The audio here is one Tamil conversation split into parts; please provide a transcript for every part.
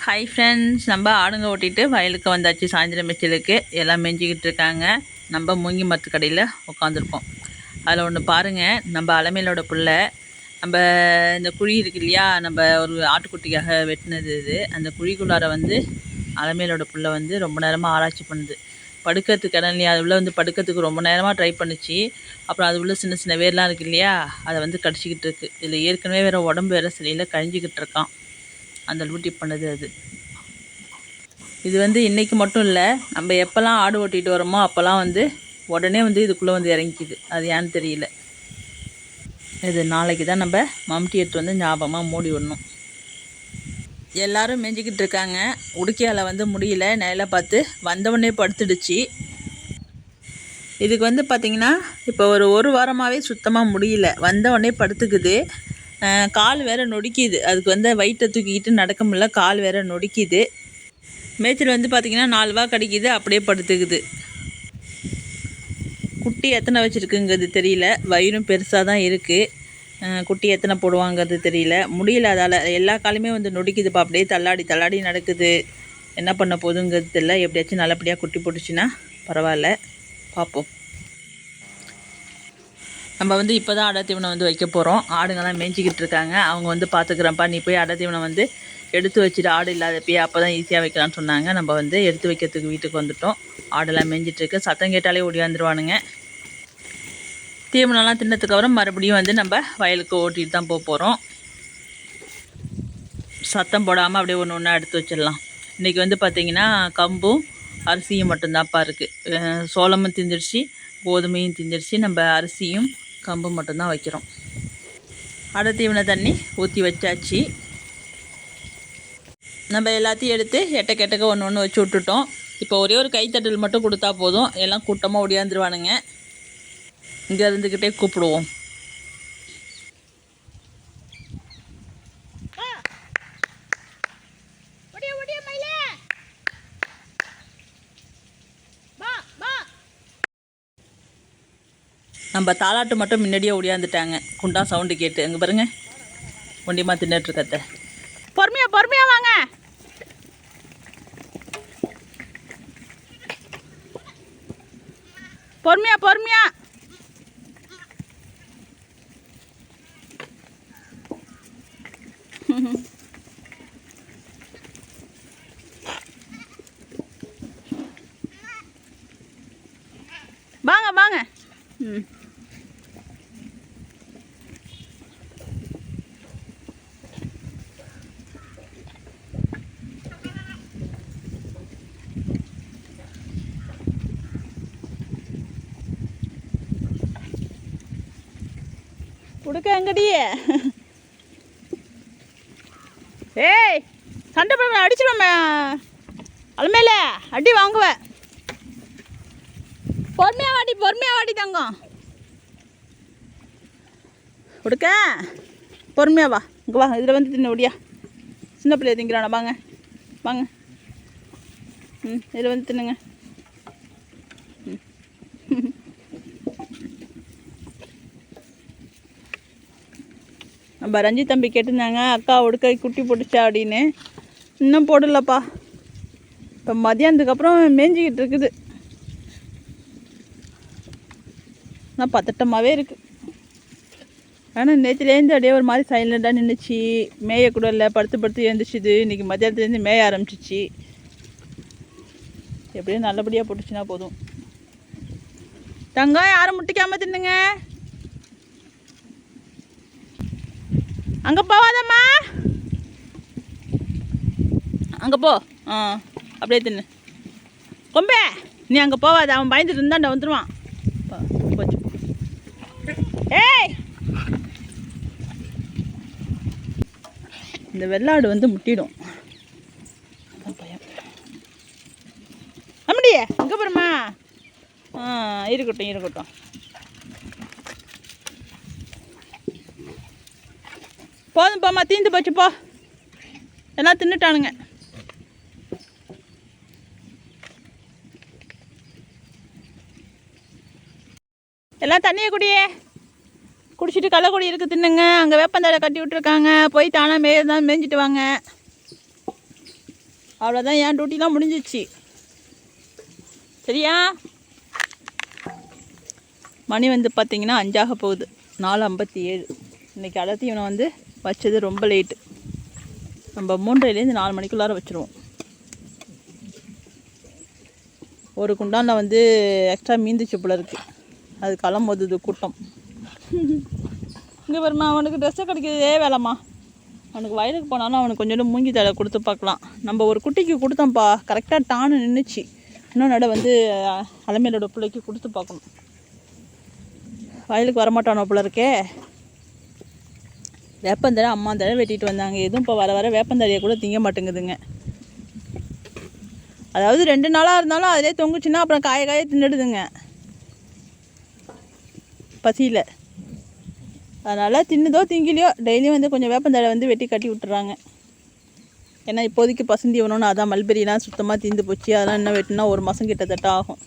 ஹை ஃப்ரெண்ட்ஸ், நம்ம ஆடுங்க ஓட்டிட்டு வயலுக்கு வந்தாச்சு. சாயந்தரம் மேய்ச்சலுக்கு எல்லாம் மேய்ஞ்சிக்கிட்டு இருக்காங்க. நம்ம மூங்கி மரத்து கடையில் உட்காந்துருக்கோம். அதில் ஒன்று பாருங்கள், நம்ம அலமேலோட புள்ள நம்ம இந்த குழி இருக்கு இல்லையா, நம்ம ஒரு ஆட்டுக்குட்டிக்காக வெட்டினது இது. அந்த குழிக்குள்ளார அலமேலோட புள்ள ரொம்ப நேரமாக ஆராய்ச்சி பண்ணுது. படுக்கிறதுக்கு இடம் இல்லையா, அது உள்ள படுக்கிறதுக்கு ரொம்ப நேரமாக ட்ரை பண்ணிச்சு. அப்புறம் அது உள்ள சின்ன சின்ன வேர்லாம் இருக்குது இல்லையா, அதை கடிச்சிக்கிட்டு இருக்குது. இதில் ஏற்கனவே வேறு உடம்பு வேறு சரியில்லை, கழிஞ்சிக்கிட்டு இருக்கான். அந்த லூட்டி பண்ணது அது. இது இன்றைக்கி மட்டும் இல்லை, நம்ம எப்போல்லாம் ஆடு ஓட்டிகிட்டு வரோமோ அப்போல்லாம் உடனே இதுக்குள்ளே இறங்கிக்குது. அது ஏன்னு தெரியல. இது நாளைக்கு தான் நம்ம மம்டி எடுத்து ஞாபகமாக மூடி விடணும். எல்லோரும் மேய்ஞ்சிக்கிட்டு இருக்காங்க. உடுக்கியால் முடியல, நிலையில பார்த்து வந்தவொடனே படுத்துடுச்சு. இதுக்கு பார்த்திங்கன்னா இப்போ ஒரு வாரமாகவே சுத்தமாக முடியல. வந்தவொடனே படுத்துக்குது. கால் வேறு நொடிக்குது. அதுக்கு வயிற்றை தூக்கிக்கிட்டு நடக்க முடியல, கால் வேறு நொடிக்குது. மேய்ச்சல் பார்த்திங்கன்னா 4 வா கடிக்குது, அப்படியே படுத்துக்குது. குட்டி எத்தனை வச்சுருக்குங்கிறது தெரியல. வயிறும் பெருசாக தான் இருக்குது. குட்டி எத்தனை போடுவாங்கிறது தெரியல. முடியல, அதால் எல்லா காலுமே நொடிக்குதுப்பா. அப்படியே தள்ளாடி தள்ளாடி நடக்குது. என்ன பண்ண போகுதுங்கிறது தெரியல. எப்படியாச்சும் நல்லபடியாக குட்டி போட்டுச்சுன்னா பரவாயில்ல, பார்ப்போம். நம்ம இப்போ தான் அடை தீவனம் வைக்க போகிறோம். ஆடுங்கள்லாம் மேய்ஞ்சிக்கிட்டு இருக்காங்க. அவங்க பார்த்துக்குறேன்ப்பா, நீ போய் அடை தீவனம் எடுத்து வச்சுட்டு, ஆடு இல்லாதப்பயே அப்போ தான் ஈஸியாக வைக்கலான்னு சொன்னாங்க. நம்ம எடுத்து வைக்கிறதுக்கு வீட்டுக்கு வந்துட்டோம். ஆடெல்லாம் மேய்ஞ்சிட்ருக்கு. சத்தம் கேட்டாலே ஓடியாந்துருவானுங்க. தீவனம்லாம் தின்னதுக்கப்புறம் மறுபடியும் நம்ம வயலுக்கு ஓட்டிகிட்டு தான் போகிறோம். சத்தம் போடாமல் அப்படியே ஒன்று ஒன்றா எடுத்து வச்சிடலாம். இன்றைக்கி பார்த்திங்கன்னா கம்பும் அரிசியும் மட்டும்தான்ப்பா இருக்குது. சோளமும் திந்துடுச்சு, கோதுமையும் திந்துடுச்சு. நம்ம அரிசியும் கம்பு மட்டும்தான் வைக்கிறோம். அடை தீவன தண்ணி ஊற்றி வச்சாச்சு. நம்ம எல்லாத்தையும் எடுத்து எட்டக்க ஒன்று வச்சு விட்டுட்டோம். இப்போ ஒரே ஒரு கைத்தட்டல் மட்டும் கொடுத்தா போதும், எல்லாம் கூட்டமாக ஓடியாந்துருவானுங்க. இங்கே இருந்துக்கிட்டே கூப்பிடுவோம். நம்ம தாலாட்டு மட்டும் முன்னாடியே ஓடியாந்துட்டாங்க. குண்டா சவுண்டு கேட்டு. அங்கே பாருங்க, ஒண்டியமாக தின்னுட்டுருக்கத்த. பொறுமையாக வாங்க. பொறுமையா வாங்க. கொடுக்க எங்கடியே? ஏய், சண்டை பண்ண அடிச்சிடுமே. அலமேல அடி வாங்குவேன். பொறுமையாக வாடி தங்கம். கொடுக்க பொறுமையாக வா. இங்கே வா, இதில் தின்னு ஓடியா. சின்ன பிள்ளைய திங்கிறானா? வாங்க. இதில் தின்னுங்க. நம்ம ரஞ்சித் தம்பி கேட்டிருந்தாங்க, அக்கா உடுக்கை குட்டி போட்டுச்சா அப்படின்னு. இன்னும் போடலப்பா. இப்போ மதியானத்துக்கு அப்புறம் மேய்ஞ்சிக்கிட்டு இருக்குது. ஆனால் பதட்டமாகவே இருக்குது. ஆனால் நேற்றுலேருந்து அப்படியே ஒரு மாதிரி சைலண்டாக நின்றுச்சு. மேயக்கூட இல்லை, படுத்து எழுந்திரிச்சிது. இன்றைக்கி மதியானத்துலேருந்து மேய ஆரம்பிச்சிச்சு. எப்படியும் நல்லபடியாக போட்டுச்சுன்னா போதும். தங்கம் யாரும் முட்டிக்காமல் தின்னுங்க. அங்கே போவாதம்மா, அங்கே போ. அப்படியே தின்னு. கொம்பே, நீ அங்கே போவாத. அவன் பயந்துட்டு இருந்தாண்ட வந்துடுவான். போச்சு. ஏய், இந்த வெள்ளாடு முட்டிடும். அப்படியே அங்கே போறமா. இருக்கட்டும். போதும் போம்மா, தீந்து போச்சு போ. எல்லாம் தின்னுட்டானுங்க. எல்லாம் தண்ணியை குடிச்சிட்டு கள்ளக்குடி இருக்குது தின்னுங்க. அங்கே வேப்பந்தழை கட்டி விட்டுருக்காங்க. போய் தானே மேய்ஞ்சிட்டு வாங்க. அவ்வளோதான், என் டியூட்டிலாம் முடிஞ்சிச்சு. சரியா? மணி வந்து பார்த்திங்கன்னா 5 போகுது, 4:57. இன்றைக்கி அடர்த்தி இவனை வந்து வச்சது ரொம்ப லேட்டு. நம்ம 3:30லேருந்து 4 மணிக்குள்ளார வச்சுருவோம். ஒரு குண்டானில் வந்து எக்ஸ்ட்ரா மீந்துச்சு போல இருக்குது, அது கிளம்போது கூட்டம். இங்கே வருமா, அவனுக்கு ட்ரெஸ்ஸை கிடைக்கிறதே வேலைம்மா. அவனுக்கு வயலுக்கு போனாலும் அவனுக்கு கொஞ்சோண்டு மூங்கி தழை கொடுத்து பார்க்கலாம். நம்ம ஒரு குட்டிக்கு கொடுத்தோம்ப்பா, கரெக்டாக டான்னு நின்றுச்சு. இன்னும் நட வந்து அலமேலோட பிள்ளைக்கு கொடுத்து பார்க்கணும். வயலுக்கு வரமாட்டானோ போல இருக்கே. வேப்பந்தழை அம்மா தழை வெட்டிட்டு வந்தாங்க. எதுவும் இப்போ வர வர வேப்பந்தழையை கூட திங்க மாட்டேங்குதுங்க. அதாவது 2 நாளாக இருந்தாலும் அதிலே தொங்குச்சுன்னா அப்புறம் காய தின்னுடுதுங்க பசியில். அதனால் தின்னுதோ திங்கிலையோ டெய்லியும் வந்து கொஞ்சம் வேப்பந்தழை வந்து வெட்டி கட்டி விட்டுறாங்க. ஏன்னா இப்போதைக்கு பசுந்தீவனம்னு அதான் மல்பெரியெலாம் சுத்தமாக தீர்ந்து போச்சு. அதெல்லாம் இன்னும் வெட்டினா 1 மாதம் கிட்டத்தட்ட ஆகும்.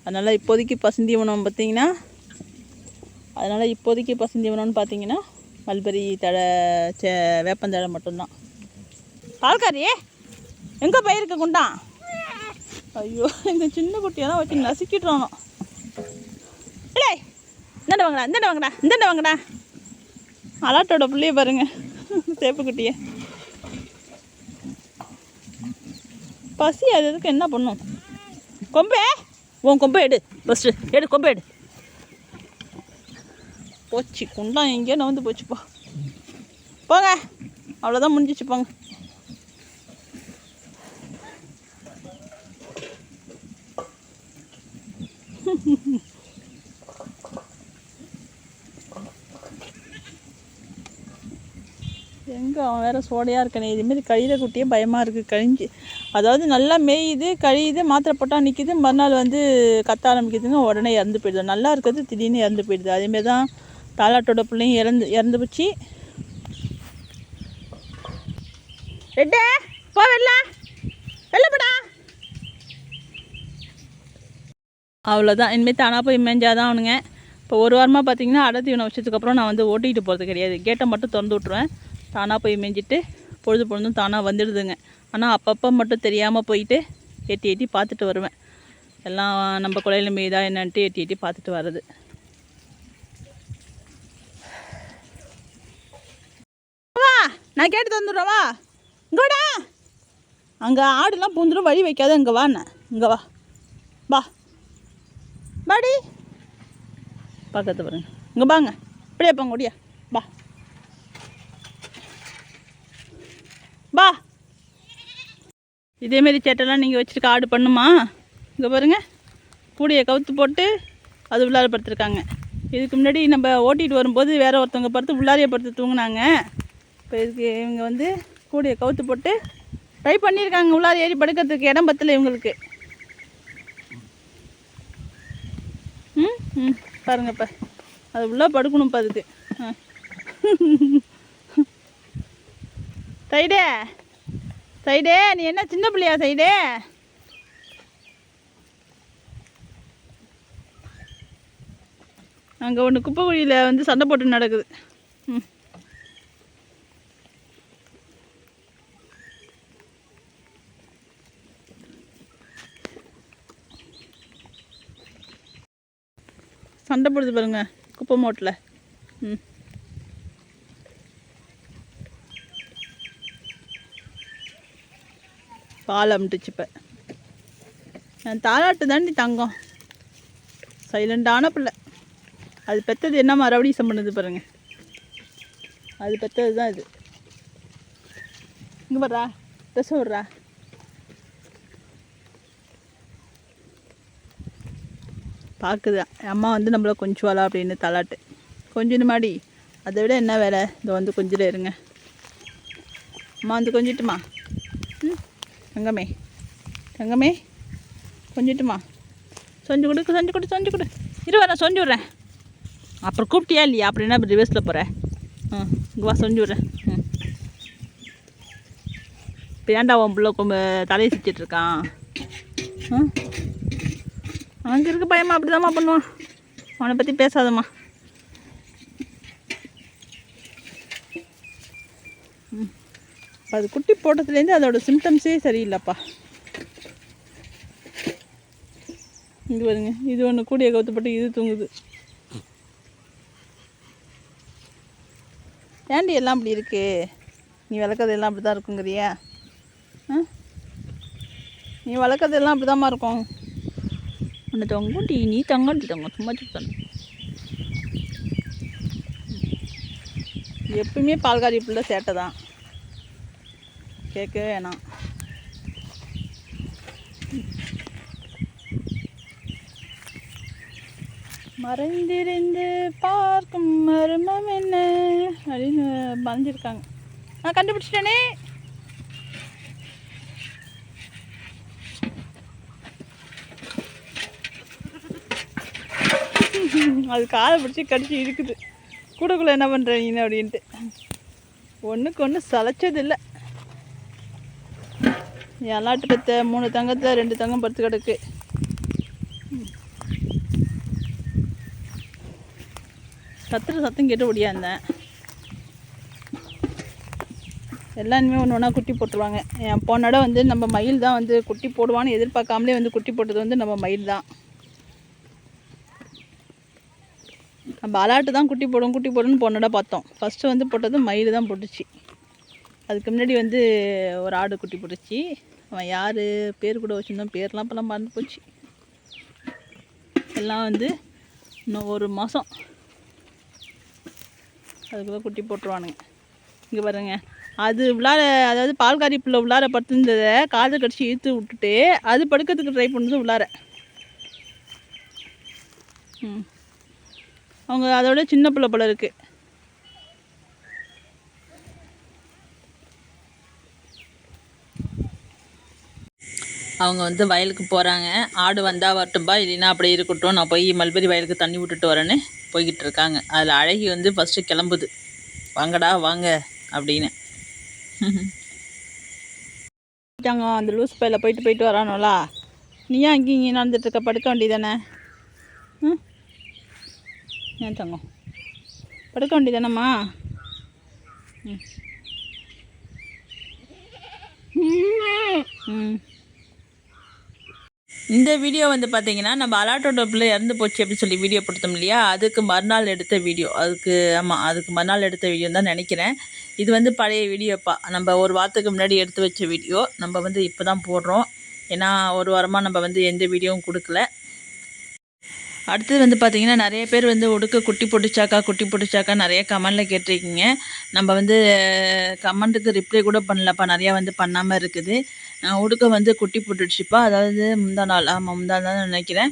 அதனால் இப்போதைக்கு பசுந்தீவனம் பார்த்திங்கன்னா மல்பெரி தழை வேப்பந்தழை மட்டும்தான். பால்காரியே எங்கே போயிருக்க குண்டான்? ஐயோ, இந்த சின்ன குட்டியெல்லாம் வச்சு நசுக்கிட்டுறானோ. இல்லை, இந்தாண்ட வாங்கடா. அலாட்டோட பிள்ளைய பாருங்க, சேப்பு குட்டியை. பசி அதுக்கு என்ன பண்ணும்? உன் கொம்பை எடு ஃபஸ்ட்டு, கொம்பை எடு. போச்சு குண்டான், எங்கேயோ நவந்து போச்சுப்பா. போங்க, அவ்வளோதான், முடிஞ்சிச்சு, போங்க. எங்கே அவன் வேறு சோடையாக இருக்கானே. இதுமாரி கழித குட்டியே பயமாக இருக்குது. கழிஞ்சு அதாவது நல்லா மேயுது, கழியுது, மாத்திரை போட்டால் நிற்கிது, மறுநாள் வந்து கத்த ஆரம்பிக்குதுங்க, உடனே இறந்து போயிடுது. நல்லா இருக்கிறது திடீர்னு இறந்து போயிடுது. அதேமாரி தான் தாலாட்டோட பிள்ளையும் இறந்து போச்சு. ரெட்டே போ, வெள்ளப்படா. அவ்வளோதான், இனிமேல் தானாக போய் மேஞ்சாதான் அவனுங்க. இப்போ 1 வாரமாக பார்த்திங்கன்னா அடர்த்தி வச்சதுக்கப்புறம் நான் வந்து ஓட்டிகிட்டு போகிறது கிடையாது. கேட்டை மட்டும் திறந்து விட்ருவேன். தானாக போய் மேய்ஞ்சிட்டு பொழுதும் தானாக வந்துடுதுங்க. ஆனால் அப்பப்போ மட்டும் தெரியாமல் போயிட்டு எட்டி பார்த்துட்டு வருவேன். எல்லாம் நம்ம குலையில் மேய்தா என்னன்ட்டு எட்டி பார்த்துட்டு வர்றது. வா, நான் கேட்டு தந்துடுறவா. இங்கோடா, அங்கே ஆடுலாம் பூந்துடும், வழி வைக்காத. இங்கே வாண்ண, இங்கே வா பாடி பக்கத்து பாருங்க. இங்கே வாங்க, இப்படியே போங்க, ஓடியா பா. இதேமாரி சேட்டெல்லாம் நீங்கள் வச்சுருக்க ஆடு பண்ணுமா? இங்கே பாருங்கள், கூடையை கவுத்து போட்டு அது உள்ளார படுத்துருக்காங்க. இதுக்கு முன்னாடி நம்ம ஓட்டிகிட்டு வரும்போது வேறு ஒருத்தவங்க படுத்து உள்ளாரையை படுத்து தூங்கினாங்க. இப்போ இதுக்கு இவங்க வந்து கூடையை கவுத்து போட்டு ட்ரை பண்ணியிருக்காங்க. உள்ளார ஏறி படுக்கிறதுக்கு இடம் பத்தலை இவங்களுக்கு. பாருங்க, இப்போ அது உள்ளே படுக்கணும்ப்பா அதுக்கு. சைடே நீ என்ன சின்ன பிள்ளையா? சைடே அங்கே ஒன்று குப்பை குழியில் வந்து சண்டை போட்டு நடக்குது. சண்டை போடுது பாருங்க குப்பை மூட்டில். பால் அமுட்டுச்சு. இப்போ என் தாலாட்டு தாண்டி தங்கம், சைலண்டான பிள்ளை. அது பெற்றது என்ன மறுபடியும் பண்ணுது பாருங்க, அது பெற்றது தான் இது. இங்கே வர்றா, ட்ரெஸ் விட்றா. பார்க்குது அம்மா வந்து நம்மளை கொஞ்சுவாளா அப்படின்னு தாலாட்டு. கொஞ்சம் மாடி, அதை விட என்ன வேலை? இதை வந்து கொஞ்சிட இருங்க. அம்மா வந்து கொஞ்சிட்டுமா? தங்கமே கொஞ்சிட்டுமா? சொஞ்சு கொடு. இரு வரேன், சொஞ்சு விட்றேன். அப்புறம் கூப்பிட்டியா இல்லையா? அப்படின்னா அப்படி ரிவர்ஸில் போகிறேன். இங்கே வா, சொஞ்சு விட்றேன். இப்போ ஏன்டா உன் பிள்ளை தலையை சிரிச்சிட்ருக்கான்? அங்கே இருக்க பயமா அப்படிதாம்மா பண்ணுவான். அவனை பற்றி பேசாதம்மா. அது குட்டி போட்டதுலேருந்து அதோடய சிம்டம்ஸே சரியில்லைப்பா. இங்கே பாருங்க, இது ஒன்று கூடிய கவுத்துப்பட்டு இது தூங்குது. ஏண்டி எல்லாம் அப்படி இருக்கு? நீ வளர்க்குறது எல்லாம் அப்படி தான் இருக்குங்கிறியா? நீ வளர்க்குறது எல்லாம் அப்படி தான்மா இருக்கும். உன்னை தொங்கண்டி, நீ தங்கண்டி தங்க, சும்மா சுத்தணும். எப்பவுமே பால்காரி பிள்ளை சேட்டை தான், கேட்கவே வேணாம். மறைந்திருந்து பார்க்கும் மர்மம் என்ன அப்படின்னு மறைஞ்சிருக்காங்க. நான் கண்டுபிடிச்சிட்டேனே. அது காலை பிடிச்சி கடிச்சு இருக்குது. கூடக்குள்ளே என்ன பண்ணுறீங்க அப்படின்ட்டு. ஒன்றுக்கு ஒன்று சளைச்சதில்லை. எல்லாட்டு பெற்ற 3 தங்கத்தை 2 தங்கம் படுத்து கிடக்கு. கத்துற சத்தம் கேட்டு ஓடியாந்தேன். எல்லாருமே ஒன்று ஒன்றா குட்டி போட்டுருவாங்க. என் பொண்ணோட வந்து நம்ம மயில் தான் வந்து குட்டி போடுவான்னு எதிர்பார்க்காமலே வந்து குட்டி போட்டது வந்து நம்ம மயில் தான். நம்ம அலாட்டு தான் குட்டி போடுன்னு பொண்ணோட பார்த்தோம். ஃபஸ்ட்டு வந்து போட்டது மயில் தான் போட்டுச்சு. அதுக்கு முன்னாடி வந்து ஒரு ஆடு குட்டி போட்டுச்சு. அவன் யார் பேர் கூட வச்சுருந்தோம், பேர்லாம் இப்போலாம் மறந்து போச்சு. எல்லாம் வந்து இன்னும் 1 மாதம் அதுக்குள்ளே குட்டி போட்டுருவானுங்க. இங்கே பாருங்க, அது உள்ளார, அதாவது பால்காரி பிள்ளை உள்ளார படுத்துருந்ததை காதை கடிச்சு இழுத்து விட்டுட்டு அது படுக்கிறதுக்கு ட்ரை பண்ணுறது உள்ளார. அவங்க அதோட சின்ன பிள்ளை போல இருக்குது. அவங்க வந்து வயலுக்கு போகிறாங்க. ஆடு வந்தால் வரட்டும்பா, இல்லைன்னா அப்படியே இருக்கட்டும், நான் போய் மல்பெரி வயலுக்கு தண்ணி விட்டுட்டு வரேன்னு போய்கிட்டு இருக்காங்க. அதில் அழகி வந்து ஃபஸ்ட்டு கிளம்புது, வாங்கடா வாங்க அப்படின்னு. அந்த லூஸ் பையில் போயிட்டு வரானோலா. நீயா அங்கேயும் இங்கே நடந்துட்டுருக்க, படுக்க வேண்டியதானே? ஏன் தங்கம் படுக்க வேண்டியதானம்மா? இந்த வீடியோ வந்து பார்த்தீங்கன்னா, நம்ம அலாட்டோட பிள்ளை இறந்து போச்சு அப்படின்னு சொல்லி வீடியோ போட்டோம் இல்லையா, அதுக்கு மறுநாள் எடுத்த வீடியோ. அதுக்கு மறுநாள் எடுத்த வீடியோ தான் நினைக்கிறேன். இது வந்து பழைய வீடியோப்பா. நம்ம ஒரு வாரத்துக்கு முன்னாடி எடுத்து வச்ச வீடியோ நம்ம வந்து இப்போ தான் போடுறோம். ஏன்னா 1 வாரமாக நம்ம வந்து எந்த வீடியோவும் கொடுக்கல. அடுத்தது வந்து பார்த்திங்கன்னா, நிறைய பேர் வந்து உடுக்க குட்டி போட்டுச்சாக்கா நிறைய கமெண்டில் கேட்டிருக்கீங்க. நம்ம வந்து கமெண்ட்டுக்கு ரிப்ளை கூட பண்ணலப்பா, நிறையா வந்து பண்ணாமல் இருக்குது. உடுக்க வந்து குட்டி போட்டுடுச்சுப்பா, அதாவது முந்தா நாள் தான் நினைக்கிறேன்.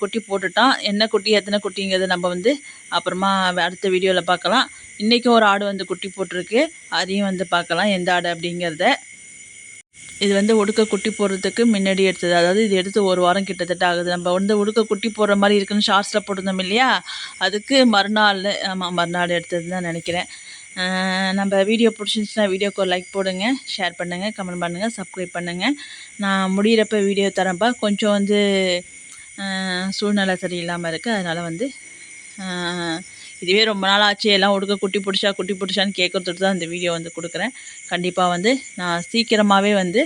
குட்டி போட்டுட்டான். என்ன குட்டி எத்தனை குட்டிங்கிறது நம்ம வந்து அப்புறமா அடுத்த வீடியோவில் பார்க்கலாம். இன்றைக்கும் ஒரு ஆடு வந்து குட்டி போட்டிருக்கு, அதையும் வந்து பார்க்கலாம் எந்த ஆடு அப்படிங்கிறத. இது வந்து உடுக்க குட்டி போடுறதுக்கு முன்னாடி எடுத்தது, அதாவது இது எடுத்து 1 வாரம் கிட்டத்தட்ட ஆகுது. நம்ம வந்து உடுக்க குட்டி போடுற மாதிரி இருக்குன்னு ஷார்ட்ஸில் போட்டிருந்தோம் இல்லையா, அதுக்கு மறுநாள் எடுத்தது தான் நினைக்கிறேன். நம்ம வீடியோ பிடிச்சிருந்துச்சுன்னா வீடியோக்கு ஒரு லைக் போடுங்க, ஷேர் பண்ணுங்கள், கமெண்ட் பண்ணுங்கள், சப்ஸ்கிரைப் பண்ணுங்கள். நான் முடிகிறப்ப வீடியோ தரேன்ப்பா. கொஞ்சம் வந்து சூழ்நிலை சரியில்லாமல் இருக்குது, அதனால் வந்து இதுவே ரொம்ப நாள் ஆச்சு, எல்லாம் உடுக்க குட்டி பிடிச்சான்னு கேட்குறதுக்கு தான் இந்த வீடியோ வந்து கொடுக்குறேன். கண்டிப்பாக வந்து நான் சீக்கிரமாகவே வந்து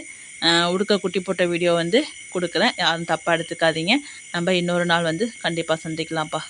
உடுக்க குட்டி போட்ட வீடியோ வந்து கொடுக்குறேன். யாரும் தப்பாக எடுத்துக்காதீங்க. நம்ம இன்னொரு நாள் வந்து கண்டிப்பாக சந்திக்கலாம்ப்பா.